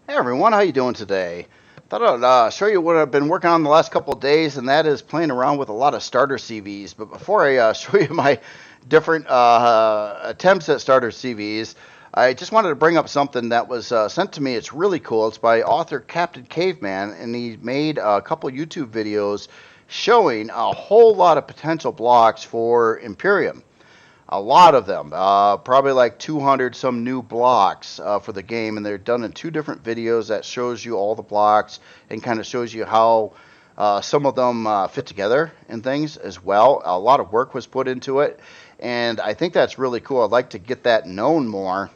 Hey everyone, how you doing today? Thought I'd show you what I've been working on the last couple of days, and that is playing around with a lot of starter CVs. But before I show you my different attempts at starter CVs, I just wanted to bring up something that was sent to me. It's really cool. It's by author CptCaveman, and he made a couple YouTube videos showing a whole lot of potential blocks for Empyrion. A lot of them, probably like 200 some new blocks for the game, and they're done in two different videos that shows you all the blocks and kind of shows you how some of them fit together and things as well. A lot of work was put into it, and I think that's really cool. I'd like to get that known more.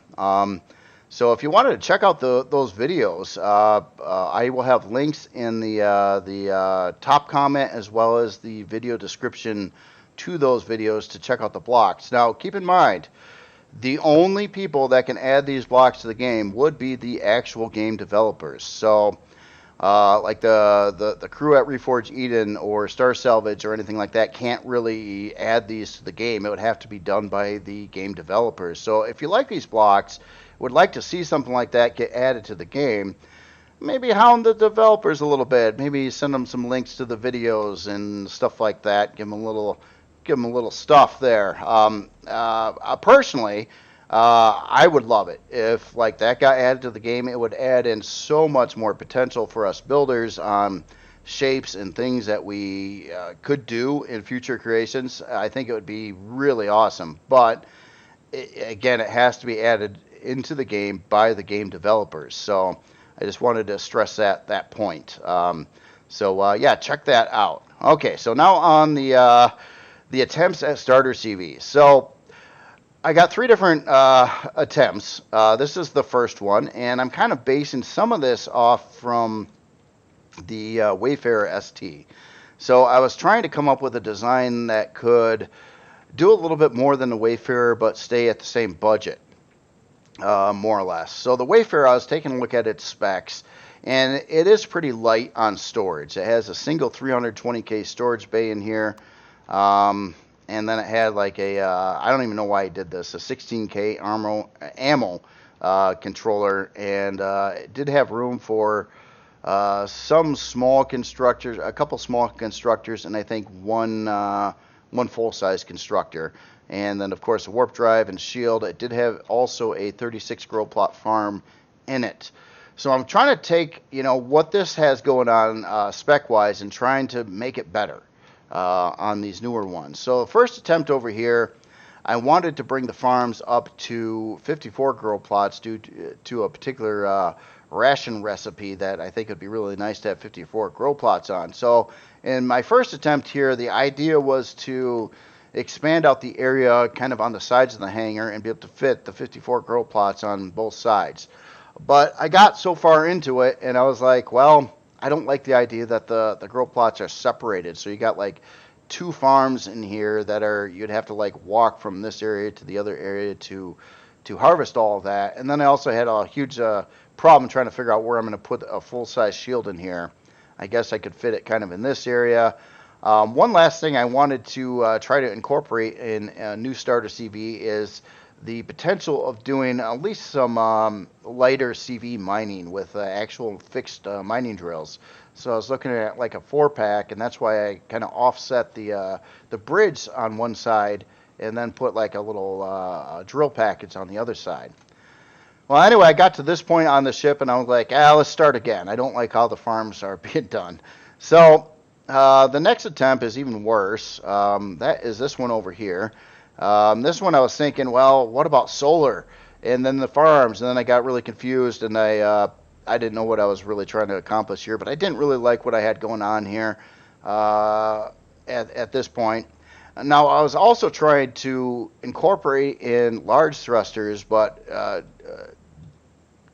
So if you wanted to check out those videos, I will have links in the top comment as well as the video description to those videos to check out the blocks. Now, keep in mind, the only people that can add these blocks to the game would be the actual game developers. So, like the crew at Reforge Eden or Star Salvage or anything like that can't really add these to the game. It would have to be done by the game developers. So, if you like these blocks, would like to see something like that get added to the game, maybe hound the developers a little bit. Maybe send them some links to the videos and stuff like that. Give them a little stuff there. Personally, I would love it if like that got added to the game. It would add in so much more potential for us builders on shapes and things that we could do in future creations. I think it would be really awesome. But again, it has to be added into the game by the game developers. So I just wanted to stress that point. Yeah, check that out. Okay, so now on the attempts at starter CVs. So I got three different attempts. This is the first one, and I'm kind of basing some of this off from the Wayfarer ST. So I was trying to come up with a design that could do a little bit more than the Wayfarer, but stay at the same budget, more or less. So the Wayfarer, I was taking a look at its specs, and it is pretty light on storage. It has a single 320K storage bay in here. And then it had like I don't even know why I did this, a 16K ammo controller, and it did have room for some small constructors, a couple small constructors, and I think one full-size constructor. And then, of course, a warp drive and shield. It did have also a 36 grow plot farm in it. So I'm trying to take, what this has going on spec-wise and trying to make it better on these newer ones. So the first attempt over here, I wanted to bring the farms up to 54 grow plots due to a particular ration recipe that I think would be really nice to have 54 grow plots on. So in my first attempt here, the idea was to expand out the area kind of on the sides of the hangar and be able to fit the 54 grow plots on both sides. But I got so far into it and I was like, well, I don't like the idea that the grow plots are separated. So you got like two farms in here that you'd have to like walk from this area to the other area to harvest all of that. And then I also had a huge problem trying to figure out where I'm going to put a full-size shield in here. I guess I could fit it kind of in this area. One last thing I wanted to try to incorporate in a new starter CV is the potential of doing at least some lighter CV mining with actual fixed mining drills. So I was looking at like a 4-pack, and that's why I kind of offset the bridge on one side and then put like a little drill package on the other side. Well, anyway, I got to this point on the ship, and I was like, let's start again. I don't like how the farms are being done. So the next attempt is even worse. That is this one over here. This one I was thinking, well, what about solar? And then the farms, and then I got really confused, and I didn't know what I was really trying to accomplish here, but I didn't really like what I had going on here at this point. Now, I was also trying to incorporate in large thrusters, but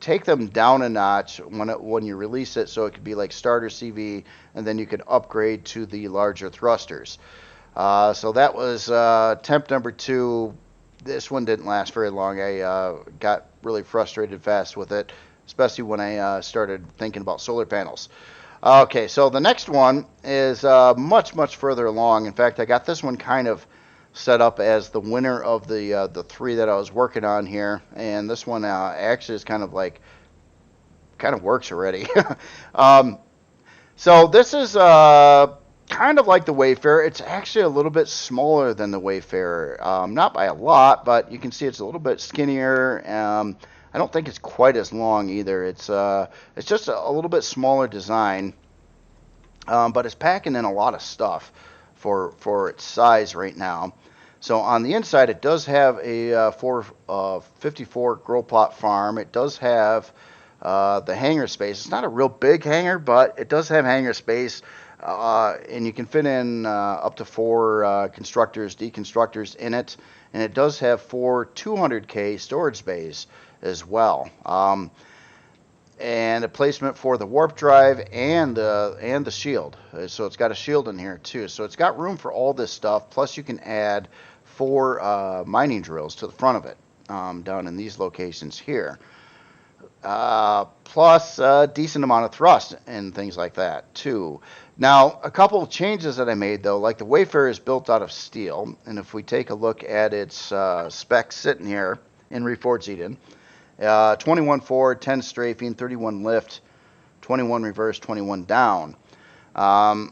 take them down a notch when you release it, so it could be like starter CV, and then you could upgrade to the larger thrusters. So that was attempt number 2. This one didn't last very long. I got really frustrated fast with it, especially when I started thinking about solar panels. Okay, so the next one is much, much further along. In fact, I got this one kind of set up as the winner of the 3 that I was working on here. And this one actually is kind of like kind of works already. um, so this is kind of like the Wayfarer. It's actually a little bit smaller than the Wayfarer, not by a lot, but you can see it's a little bit skinnier. I don't think it's quite as long either. It's just a little bit smaller design, but it's packing in a lot of stuff for its size right now. So on the inside, it does have a 454 grow plot farm. It does have the hangar space. It's not a real big hangar, but it does have hangar space, and you can fit in up to 4 constructors, deconstructors in it. And it does have 4 200K storage bays as well. And a placement for the warp drive and the shield. So it's got a shield in here too. So it's got room for all this stuff. Plus you can add 4 mining drills to the front of it down in these locations here. Plus a decent amount of thrust and things like that too. Now a couple of changes that I made though, like the Wayfarer is built out of steel, and if we take a look at its specs sitting here in Reforged Eden. 21 forward, 10 strafing, 31 lift, 21 reverse, 21 down. That's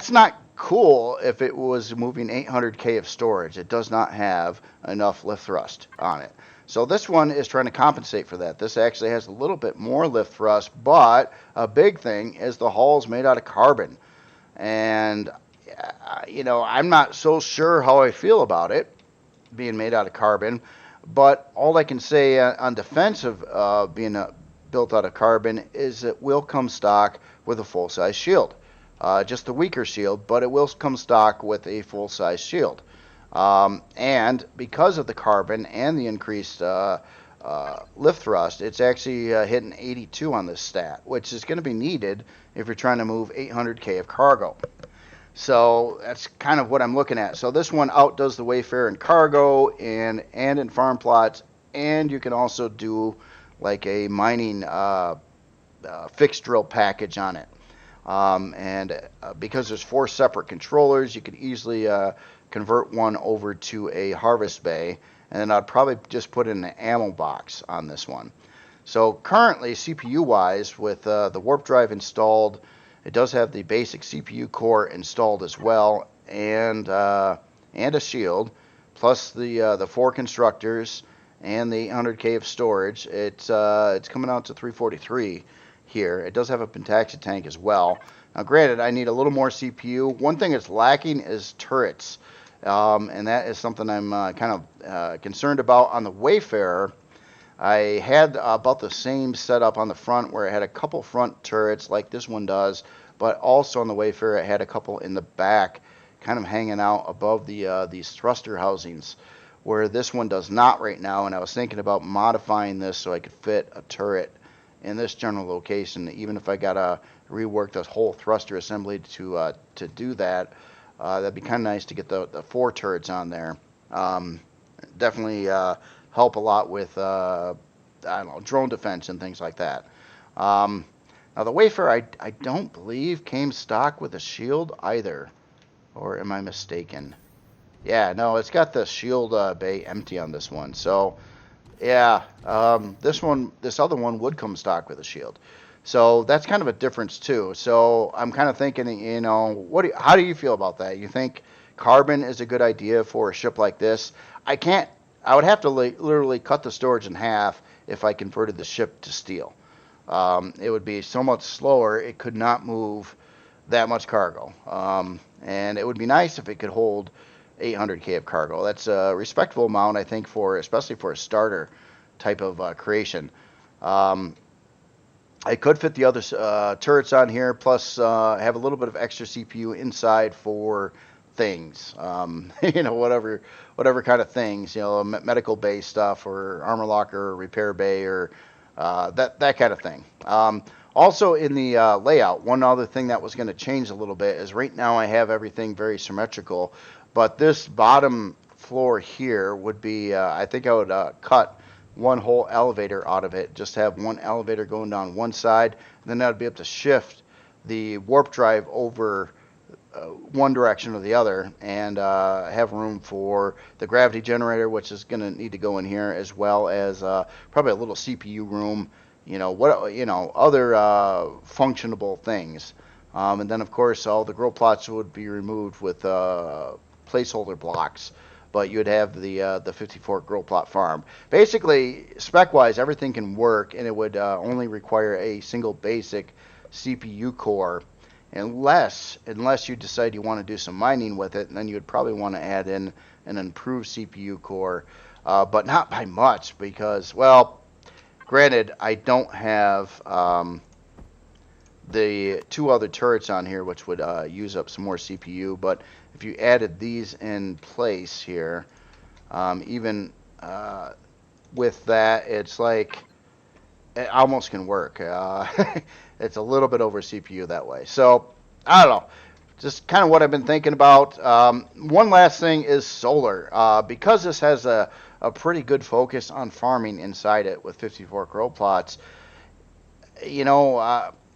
not cool if it was moving 800K of storage. It does not have enough lift thrust on it. So this one is trying to compensate for that. This actually has a little bit more lift thrust, but a big thing is the hull is made out of carbon. And, I'm not so sure how I feel about it being made out of carbon. But all I can say on defense of being built out of carbon is it will come stock with a full-size shield. Just a weaker shield, but it will come stock with a full-size shield. And because of the carbon and the increased lift thrust, it's actually hitting 82 on this stat, which is going to be needed if you're trying to move 800K of cargo. So that's kind of what I'm looking at. So this one outdoes the Wayfarer in cargo and in farm plots, and you can also do like a mining fixed drill package on it. Because there's 4 separate controllers, you could easily convert one over to a harvest bay, and then I'd probably just put in an ammo box on this one. So currently, CPU-wise, with the warp drive installed, it does have the basic CPU core installed as well, and a shield, plus the 4 constructors and the 800K of storage. It's coming out to 343 here. It does have a pentaxia tank as well. Now, granted, I need a little more CPU. One thing it's lacking is turrets, and that is something I'm kind of concerned about. On the Wayfarer, I had about the same setup on the front, where it had a couple front turrets like this one does, but also on the Wayfarer it had a couple in the back kind of hanging out above these thruster housings, where this one does not right now. And I was thinking about modifying this so I could fit a turret in this general location, even if I got to rework this whole thruster assembly to do that. That'd be kind of nice to get the 4 turrets on there. Definitely help a lot with drone defense and things like that. Now the Wayfarer I don't believe came stock with a shield either, or am I mistaken? Yeah, no, it's got the shield bay empty on this one. So yeah, this other one would come stock with a shield. So that's kind of a difference too. So I'm kind of thinking, how do you feel about that? You think carbon is a good idea for a ship like this? I would have to literally cut the storage in half if I converted the ship to steel. It would be so much slower, it could not move that much cargo. And it would be nice if it could hold 800K of cargo. That's a respectable amount, I think, especially for a starter type of creation. I could fit the other turrets on here, plus have a little bit of extra CPU inside for things, whatever kind of things, medical bay stuff, or armor locker, or repair bay, or that kind of thing. Also in the layout, one other thing that was going to change a little bit is right now I have everything very symmetrical, but this bottom floor here would be, I think I would cut one whole elevator out of it, just have one elevator going down one side, and then I'd be able to shift the warp drive over one direction or the other, and have room for the gravity generator, which is going to need to go in here, as well as probably a little CPU room other functionable things. And then, of course, all the grow plots would be removed with placeholder blocks, but you'd have the 54 grow plot farm. Basically, spec-wise, everything can work, and it would only require a single basic CPU core, unless you decide you want to do some mining with it, and then you would probably want to add in an improved CPU core, but not by much because, well, granted, I don't have the two other turrets on here, which would use up some more CPU. But if you added these in place here, even with that, it's like it almost can work. It's a little bit over CPU that way. So I don't know. Just kind of what I've been thinking about. One last thing is solar. Because this has a pretty good focus on farming inside it with 54 grow plots,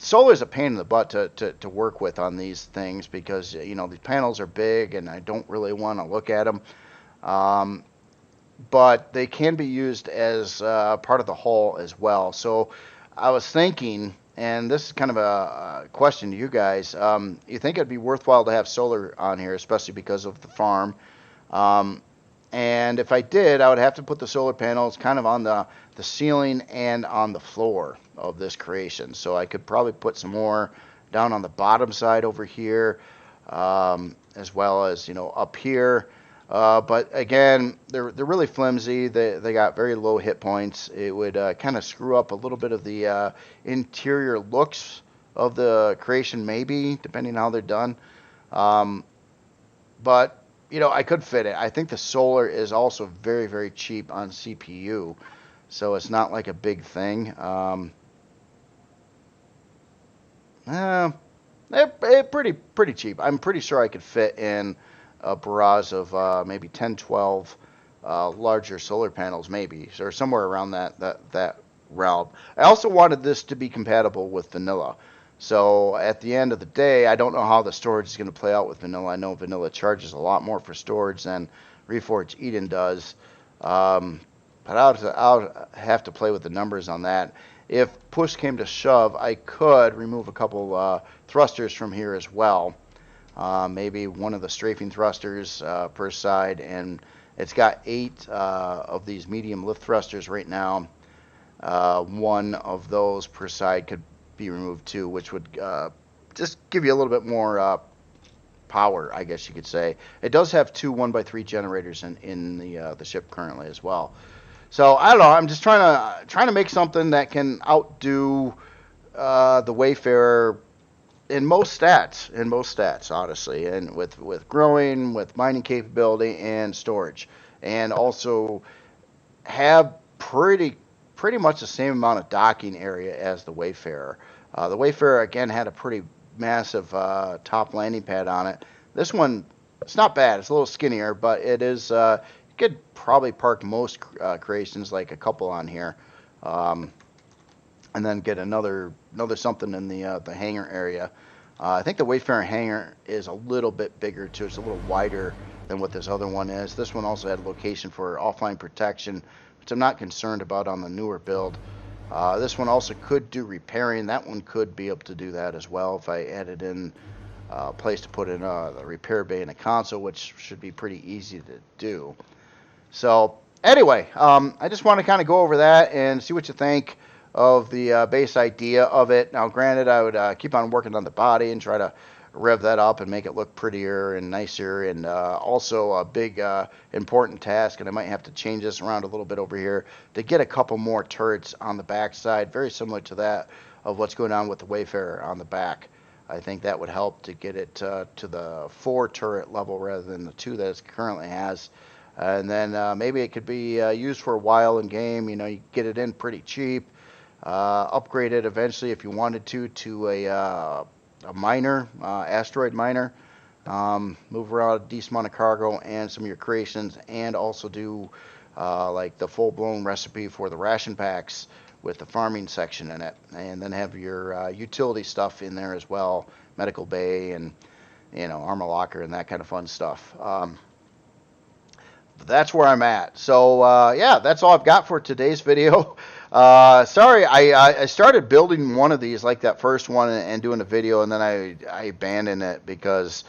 solar is a pain in the butt to work with on these things because, these panels are big and I don't really want to look at them. But they can be used as part of the hull as well. So I was thinking, and this is kind of a question to you guys, you think it'd be worthwhile to have solar on here, especially because of the farm? And if I did, I would have to put the solar panels kind of on the ceiling and on the floor of this creation. So I could probably put some more down on the bottom side over here, as well as, up here. But again, they're really flimsy. They got very low hit points. It would kind of screw up a little bit of the interior looks of the creation, maybe, depending on how they're done. But I could fit it. I think the solar is also very, very cheap on CPU, so it's not like a big thing. They're pretty cheap. I'm pretty sure I could fit in a barrage of maybe 10, 12 larger solar panels, maybe, or somewhere around that realm. I also wanted this to be compatible with vanilla. So at the end of the day, I don't know how the storage is going to play out with vanilla. I know vanilla charges a lot more for storage than Reforged Eden does. But I'll have to play with the numbers on that. If push came to shove, I could remove a couple thrusters from here as well. Maybe one of the strafing thrusters per side. And it's got 8 of these medium lift thrusters right now. One of those per side could be removed too, which would just give you a little bit more power, I guess you could say. It does have 2 1x3 generators in the ship currently as well. So I don't know. I'm just trying to make something that can outdo the Wayfarer in most stats, honestly, and with growing, with mining capability and storage, and also have pretty much the same amount of docking area as the Wayfarer. The Wayfarer, again, had a pretty massive top landing pad on it. This one, it's not bad. It's a little skinnier, but it is, you could probably park most creations, like a couple on here, and then get another something in the hangar area. I think the Wayfarer hangar is a little bit bigger, too. It's a little wider than what this other one is. This one also had a location for offline protection, which I'm not concerned about on the newer build. This one also could do repairing. That one could be able to do that as well if I added in a place to put in a repair bay and a console, which should be pretty easy to do. So anyway, I just want to kind of go over that and see what you think of the base idea of it. Now, granted, I would keep on working on the body and try to rev that up and make it look prettier and nicer, and also a big important task, and I might have to change this around a little bit over here to get a couple more turrets on the back side, very similar to that of what's going on with the Wayfarer on the back. I think that would help to get it to the 4 turret level rather than the 2 that it currently has. And then maybe it could be used for a while in game. You get it in pretty cheap, upgrade it eventually if you wanted to a miner, asteroid miner, move around a decent amount of cargo and some of your creations, and also do like the full-blown recipe for the ration packs with the farming section in it, and then have your utility stuff in there as well, medical bay and armor locker and that kind of fun stuff. That's where I'm at. So yeah, that's all I've got for today's video. Sorry, I started building one of these, like that first one, and doing a video, and then I abandoned it because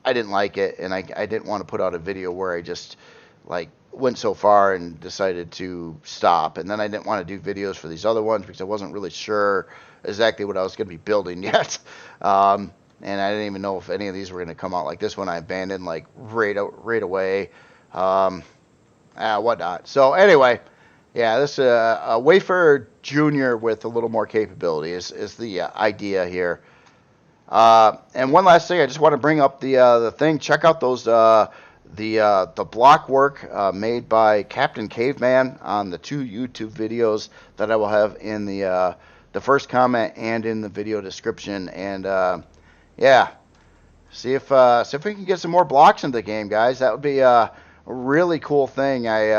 I didn't like it, and I didn't want to put out a video where I just like went so far and decided to stop. And then I didn't want to do videos for these other ones because I wasn't really sure exactly what I was going to be building yet. And I didn't even know if any of these were going to come out. Like this one I abandoned like right away. Whatnot. So anyway, yeah, this a Wafer Junior with a little more capability is the idea here. And one last thing, I just want to bring up the thing. Check out those the block work made by CptCaveman on the 2 YouTube videos that I will have in the first comment and in the video description. And yeah, see if we can get some more blocks into the game, guys. That would be a really cool thing. I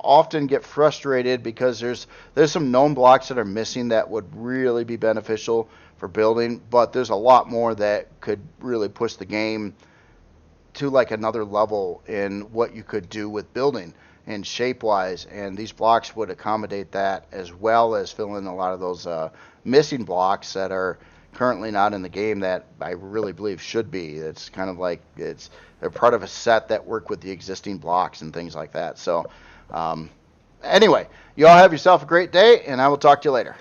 often get frustrated because there's some known blocks that are missing that would really be beneficial for building, but there's a lot more that could really push the game to like another level in what you could do with building and shape wise, and these blocks would accommodate that as well as fill in a lot of those missing blocks that are currently not in the game that I really believe should be. It's kind of like they're part of a set that work with the existing blocks and things like that. So anyway, you all have yourself a great day, and I will talk to you later.